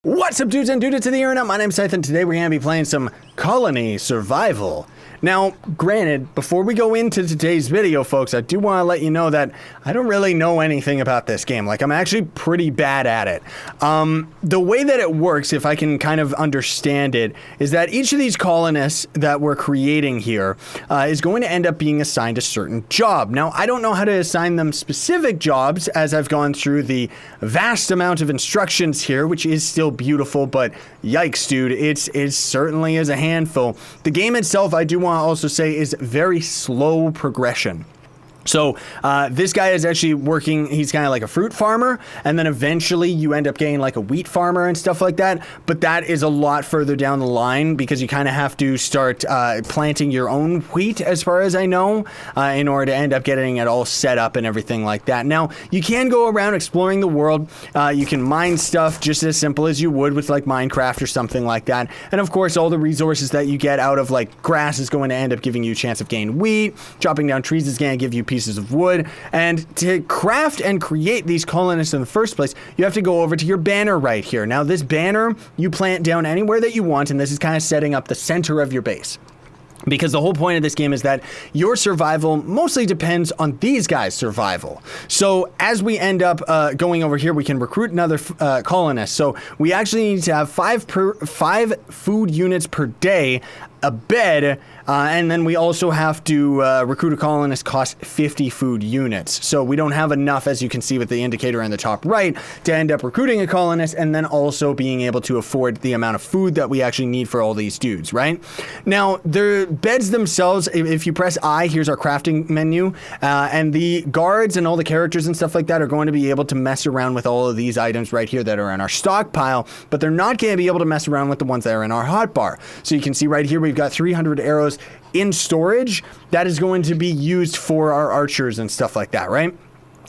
What's up, dudes and dudettes of the internet? My name's Scythe, and today we're going to be playing some colony survival. Now, granted, before we go into today's video, folks, I do want to let you know that I don't really know anything about this game. Like, I'm actually pretty bad at it. The way that it works, if I can kind of understand it, is that each of these colonists that we're creating here is going to end up being assigned a certain job. Now, I don't know how to assign them specific jobs as I've gone through the vast amount of instructions here, which is still beautiful, but yikes, dude, it certainly is a handful. The game itself, I do want to also say, is very slow progression. So this guy is actually working, he's kind of like a fruit farmer, and then eventually you end up getting like a wheat farmer and stuff like that, but that is a lot further down the line because you kind of have to start planting your own wheat, as far as I know, in order to end up getting it all set up and everything like that. Now, you can go around exploring the world, you can mine stuff just as simple as you would with like Minecraft or something like that, and of course all the resources that you get out of like grass is going to end up giving you a chance of getting wheat, chopping down trees is going to give you pieces of wood, and to craft and create these colonists in the first place, you have to go over to your banner right here. Now, this banner you plant down anywhere that you want, and this is kind of setting up the center of your base. Because the whole point of this game is that your survival mostly depends on these guys' survival. So as we end up going over here, we can recruit another colonist. So we actually need to have five food units per day, a bed, and then we also have to recruit a colonist cost 50 food units. So we don't have enough, as you can see with the indicator in the top right, to end up recruiting a colonist and then also being able to afford the amount of food that we actually need for all these dudes, right? Now, the beds themselves, if you press I, here's our crafting menu, and the guards and all the characters and stuff like that are going to be able to mess around with all of these items right here that are in our stockpile, but they're not going to be able to mess around with the ones that are in our hotbar. So you can see right here, we've got 300 arrows in storage that is going to be used for our archers and stuff like that, right?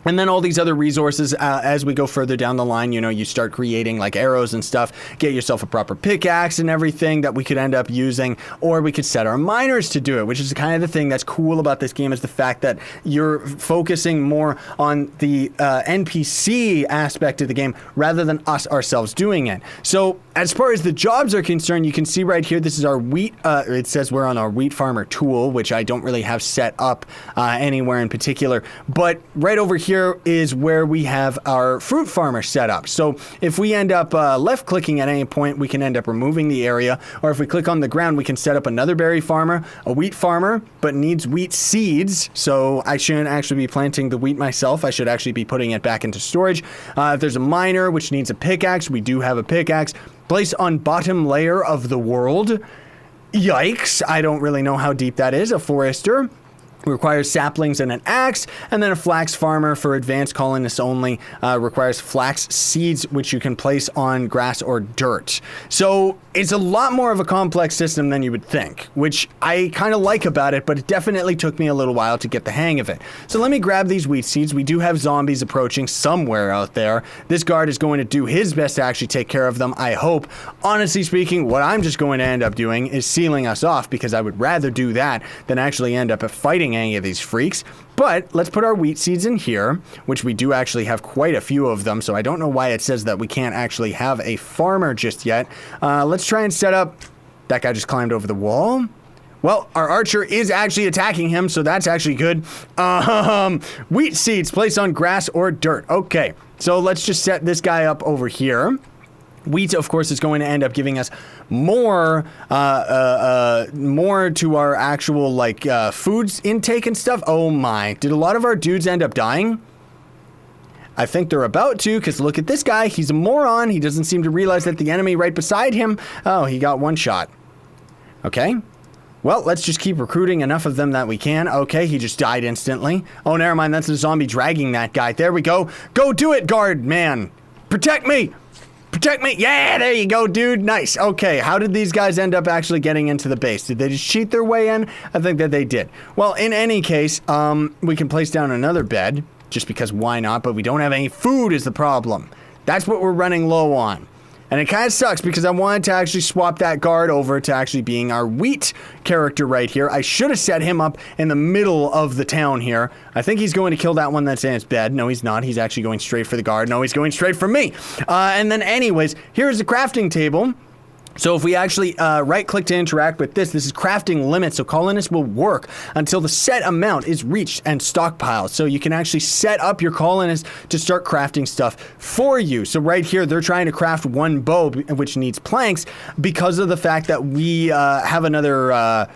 And then all these other resources, as we go further down the line, you know, you start creating like arrows and stuff, get yourself a proper pickaxe and everything that we could end up using, or we could set our miners to do it, which is kind of the thing that's cool about this game, is the fact that you're focusing more on the NPC aspect of the game rather than us ourselves doing it. So as far as the jobs are concerned, you can see right here, this is our wheat, it says we're on our wheat farmer tool, which I don't really have set up anywhere in particular, but right over here is where we have our fruit farmer set up. So if we end up left clicking at any point, we can end up removing the area, or if we click on the ground, we can set up another berry farmer, a wheat farmer, but needs wheat seeds. So I shouldn't actually be planting the wheat myself. I should actually be putting it back into storage. If there's a miner, which needs a pickaxe, we do have a pickaxe. Place on bottom layer of the world. Yikes, I don't really know how deep that is. A forester. Requires saplings and an axe, and then a flax farmer for advanced colonists only requires flax seeds, which you can place on grass or dirt. So it's a lot more of a complex system than you would think, which I kind of like about it, but it definitely took me a little while to get the hang of it. So let me grab these wheat seeds. We do have zombies approaching somewhere out there. This guard is going to do his best to actually take care of them, I hope. Honestly speaking, what I'm just going to end up doing is sealing us off, because I would rather do that than actually end up fighting any of these freaks. But let's put our wheat seeds in here, which we do actually have quite a few of them, so I don't know why it says that we can't actually have a farmer just yet. Let's try and set up... That guy just climbed over the wall. Well, our archer is actually attacking him, so that's actually good. Wheat seeds placed on grass or dirt. Okay, so let's just set this guy up over here. Wheat, of course, is going to end up giving us more to our actual, like, foods intake and stuff. Oh my, did a lot of our dudes end up dying? I think they're about to, because look at this guy. He's a moron. He doesn't seem to realize that the enemy right beside him... Oh, he got one shot. Okay. Well, let's just keep recruiting enough of them that we can. Okay, he just died instantly. Oh, never mind. That's the zombie dragging that guy. There we go. Go do it, guard man. Protect me. Protect me. Yeah, there you go, dude. Nice. Okay, how did these guys end up actually getting into the base? Did they just cheat their way in? I think that they did. Well, in any case, we can place down another bed, just because why not? But we don't have any food is the problem. That's what we're running low on. And it kind of sucks because I wanted to actually swap that guard over to actually being our wheat character right here. I should have set him up in the middle of the town here. I think he's going to kill that one that's in its bed. No, he's not. He's actually going straight for the guard. No, he's going straight for me. And then anyways, here's the crafting table. So if we actually right-click to interact with this is crafting limit, so colonists will work until the set amount is reached and stockpiled. So you can actually set up your colonists to start crafting stuff for you. So right here, they're trying to craft one bow, which needs planks, because of the fact that we have another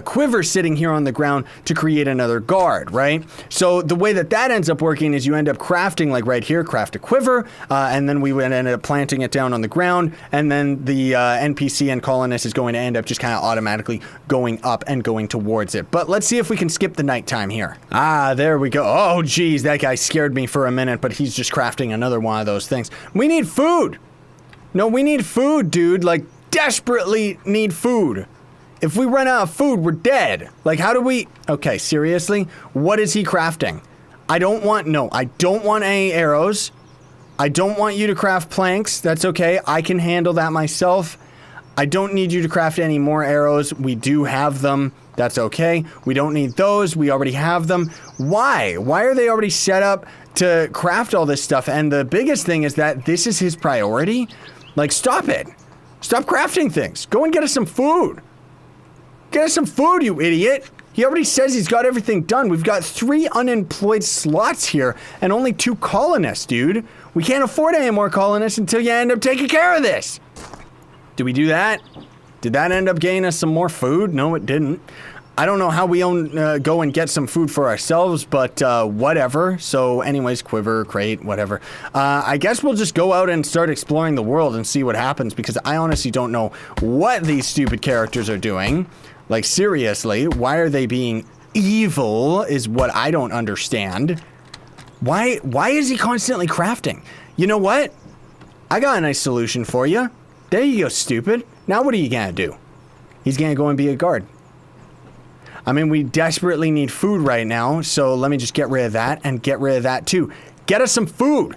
quiver sitting here on the ground to create another guard, right? So the way that ends up working is you end up crafting, like right here, craft a quiver, and then we would end up planting it down on the ground, and then the NPC and colonist is going to end up just kind of automatically going up and going towards it. But let's see if we can skip the nighttime here. Ah, there we go. Oh, geez, that guy scared me for a minute, but he's just crafting another one of those things. We need food! No, we need food, dude. Like, desperately need food. If we run out of food, we're dead. Like, how do we... Okay, seriously? What is he crafting? I don't want any arrows. I don't want you to craft planks. That's okay. I can handle that myself. I don't need you to craft any more arrows. We do have them. That's okay. We don't need those. We already have them. Why? Why are they already set up to craft all this stuff? And the biggest thing is that this is his priority. Like, stop it. Stop crafting things. Go and get us some food. Get us some food, you idiot. He already says he's got everything done. We've got 3 unemployed slots here and only 2 colonists, dude. We can't afford any more colonists until you end up taking care of this. Did we do that? Did that end up getting us some more food? No, it didn't. I don't know how we go and get some food for ourselves, but whatever. So anyways, quiver, crate, whatever. I guess we'll just go out and start exploring the world and see what happens, because I honestly don't know what these stupid characters are doing. Like, seriously, why are they being evil is what I don't understand. Why is he constantly crafting? You know what? I got a nice solution for you. There you go, stupid. Now what are you gonna do? He's gonna go and be a guard. I mean, we desperately need food right now, so let me just get rid of that and get rid of that too. Get us some food.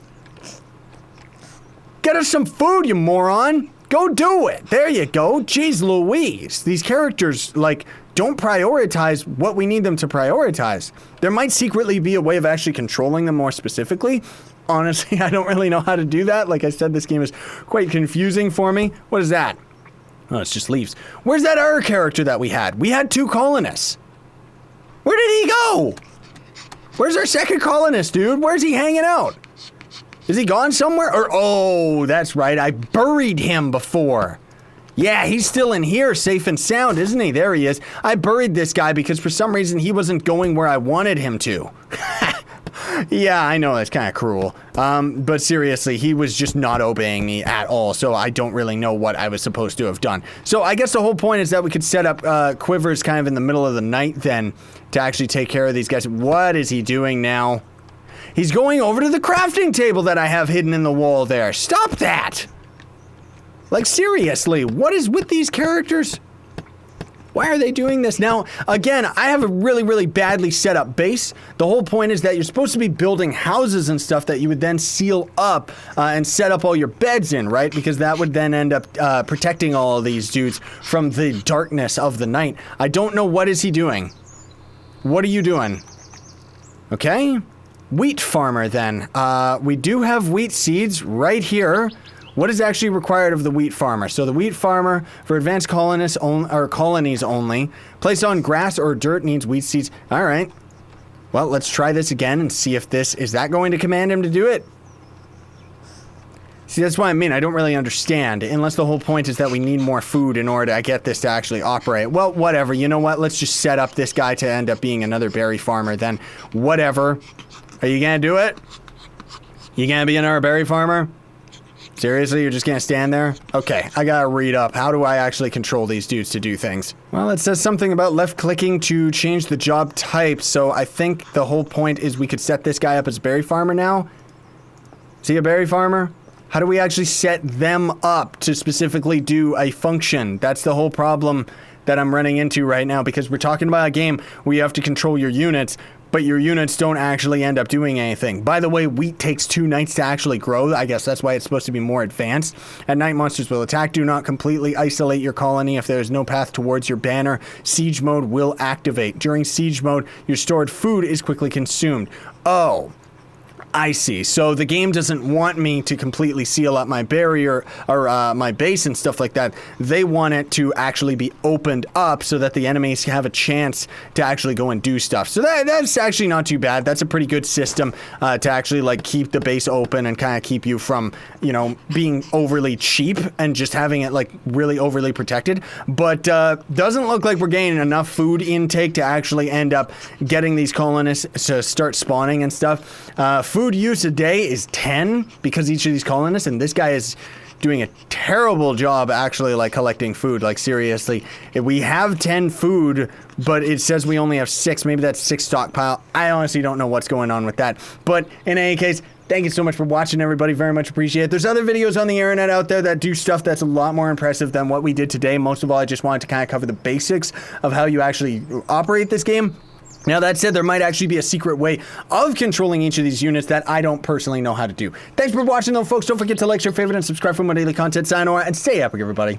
Get us some food, you moron. Go do it. There you go. Jeez Louise. These characters, like, don't prioritize what we need them to prioritize. There might secretly be a way of actually controlling them more specifically. Honestly, I don't really know how to do that. Like I said, this game is quite confusing for me. What is that? Oh, it's just leaves. Where's that other character that we had? We had 2 colonists. Where did he go? Where's our second colonist, dude? Where's he hanging out? Is he gone somewhere? Or, oh, that's right. I buried him before. Yeah, he's still in here, safe and sound, isn't he? There he is. I buried this guy because for some reason he wasn't going where I wanted him to. Yeah, I know, that's kind of cruel. But seriously, he was just not obeying me at all, so I don't really know what I was supposed to have done. So I guess the whole point is that we could set up quivers kind of in the middle of the night then to actually take care of these guys. What is he doing now? He's going over to the crafting table that I have hidden in the wall there. Stop that! Like, seriously, what is with these characters? Why are they doing this? Now, again, I have a really, really badly set up base. The whole point is that you're supposed to be building houses and stuff that you would then seal up and set up all your beds in, right? Because that would then end up protecting all of these dudes from the darkness of the night. I don't know, what is he doing? What are you doing? Okay. Wheat farmer, then. We do have wheat seeds right here. What is actually required of the wheat farmer? So the wheat farmer for advanced colonists or colonies only. Place on grass or dirt needs wheat seeds. All right. Well, let's try this again and see if is that going to command him to do it? See, that's what I mean. I don't really understand, unless the whole point is that we need more food in order to get this to actually operate. Well, whatever. You know what? Let's just set up this guy to end up being another berry farmer then. Whatever. Are you gonna do it? You gonna be another berry farmer? Seriously, you're just gonna stand there? Okay, I gotta read up. How do I actually control these dudes to do things? Well, it says something about left-clicking to change the job type, so I think the whole point is we could set this guy up as a berry farmer now. Is he a berry farmer? How do we actually set them up to specifically do a function? That's the whole problem that I'm running into right now, because we're talking about a game where you have to control your units, but your units don't actually end up doing anything. By the way, wheat takes 2 nights to actually grow. I guess that's why it's supposed to be more advanced. At night, monsters will attack. Do not completely isolate your colony. If there is no path towards your banner, siege mode will activate. During siege mode, your stored food is quickly consumed. Oh, I see. So the game doesn't want me to completely seal up my barrier or my base and stuff like that. They want it to actually be opened up so that the enemies have a chance to actually go and do stuff. So that's actually not too bad. That's a pretty good system to actually like keep the base open and kind of keep you from, you know, being overly cheap and just having it like really overly protected. But doesn't look like we're gaining enough food intake to actually end up getting these colonists to start spawning and stuff. Food use a day is 10 because each of these colonists, and this guy is doing a terrible job actually like collecting food. Like seriously, if we have 10 food but it says we only have 6, maybe that's 6 stockpile. I honestly don't know what's going on with that, but in any case, thank you so much for watching, everybody. Very much appreciate it. There's other videos on the internet out there that do stuff that's a lot more impressive than what we did today. Most of all, I just wanted to kind of cover the basics of how you actually operate this game. Now, that said, there might actually be a secret way of controlling each of these units that I don't personally know how to do. Thanks for watching, though, folks. Don't forget to like, share, favorite, and subscribe for more daily content. Sayonara, and stay epic, everybody.